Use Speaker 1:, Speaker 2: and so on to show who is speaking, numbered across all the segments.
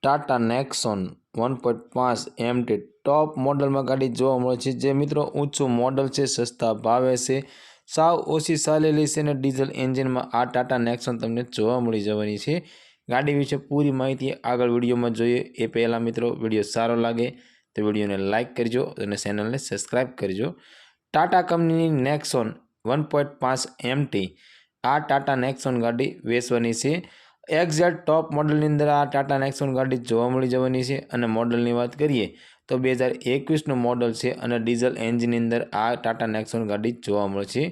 Speaker 1: Tata Nexon 1.5 MT top model में गाड़ी जोवा मळे छे। जे मित्रों ऊंचू मॉडल है, सस्ता भावे से, साव ओછી चालेली से ने डीजल एंजीन में आ टाटा नेक्सॉन तमने जोवा मळी जवानी छे। गाड़ी विषे पूरी माहिती आगळ विडियो में जोईए। ए पहला मित्रों विडियो सारो लागे तो विडियो ने लाइक करजो और चेनल ने सब्सक्राइब करजो। टाटा कंपनी नेक्सॉन 1.5 MT आ टाटा नेक्सॉन गाड़ी वेचवानी छे। एक्जेट टॉप मॉडल अंदर आ टाटा नेक्सॉन गाड़ी जोवा मळी जवानी छे। अने मॉडल की बात करिए तो 2021 मॉडल है और डीजल एंजीन अंदर आ टाटा नेक्सॉन गाड़ी जोवा मळे छे।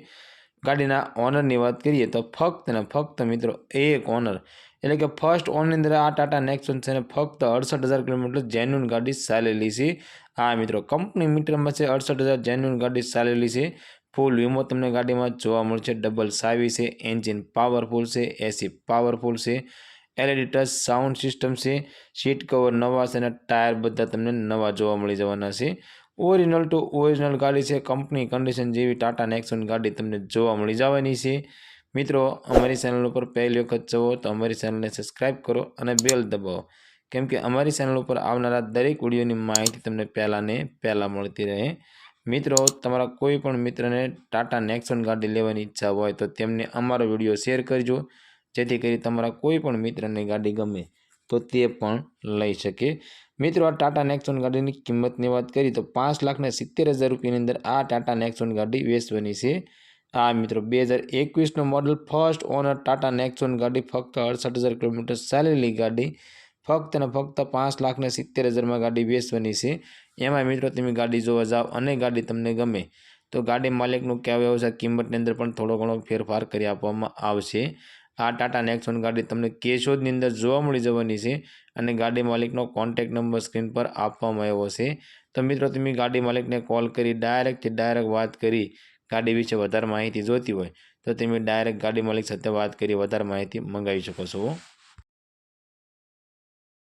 Speaker 1: गाड़ीना ओनर की बात करिए तो फक्त ने फक्त मित्रों एक ओनर एटले के फर्स्ट ओनर अंदर आ टाटा नेक्सॉन से फक्त 68,000 किलोमीटर जेन्युइन गाड़ी चालेली है। हाँ मित्रों कंपनी मीटर में से 68,000 जेन्युइन गाड़ी चालेली है। फूल वीमो तमने गाड़ी में जोवा मळशे। डबल चावी से, एंजीन पावरफुल से, एसी पावरफुल से, एलईडी टच साउंड सिस्टम से, सीट कवर नवा से, टायर बधा तमने नवा जोवा मळी जवाना छे। ओरिजिनल टू ओरिजिनल गाड़ी है। कंपनी कंडीशन जेवी टाटा नेक्सॉन गाड़ी तमने जोवा मळी जवानी छे। मित्रों अमरी चेनल पर पहली वखत जो तो अमरी चेनल ने सब्सक्राइब करो और बेल दबाओ, केम के अमरी चेनल पर आवनारा दरेक विडियो की माहिती तमने पहला ने पहला मळती रहे। मित्रों तमारा कोईपण मित्र ने टाटा नेक्सॉन गाड़ी लेवानी इच्छा होय तो तेमने अमारो विडियो शेर करजो, जेथी करी तमारा कोईपण मित्र ने गाड़ी गमे तो ते पण लई शके। मित्रों आ टाटा नेक्सॉन गाड़ी की किंमत की बात करी तो 5,70,000 रुपया अंदर आ टाटा नेक्सॉन गाड़ी वेचवानी छे। आ मित्रों 2021 model first owner Tata Nexon गाड़ी फक्त 68,000 किलोमीटर चालेली गाड़ी फक्त ने फक्त 5,70,000 में गाड़ी वेचवानी है। एमां मित्रों तमे गाड़ी जोवा जाओ अने गाड़ी तमने गमे तो गाड़ी मालिकनुं कहेवानुं एवुं छे किंमतनी अंदर पण थोड़ो घणो फेरफार करी आपवामां आवशे। आ टाटा नेक्सॉन गाड़ी तमने केशोदनी अंदर जोवा मळी जवानी छे अने गाड़ी मालिकनो कॉन्टेक्ट नंबर स्क्रीन पर आपवामां आव्यो छे। तो मित्रों तमे गाड़ी मालिक ने कॉल करी डायरेक्ट बात करी गाड़ी विषे वधारे माहिती जोती होय तो तमे डायरेक्ट गाड़ी मालिक साथे बात करी वधारे माहिती मंगावी शको छो।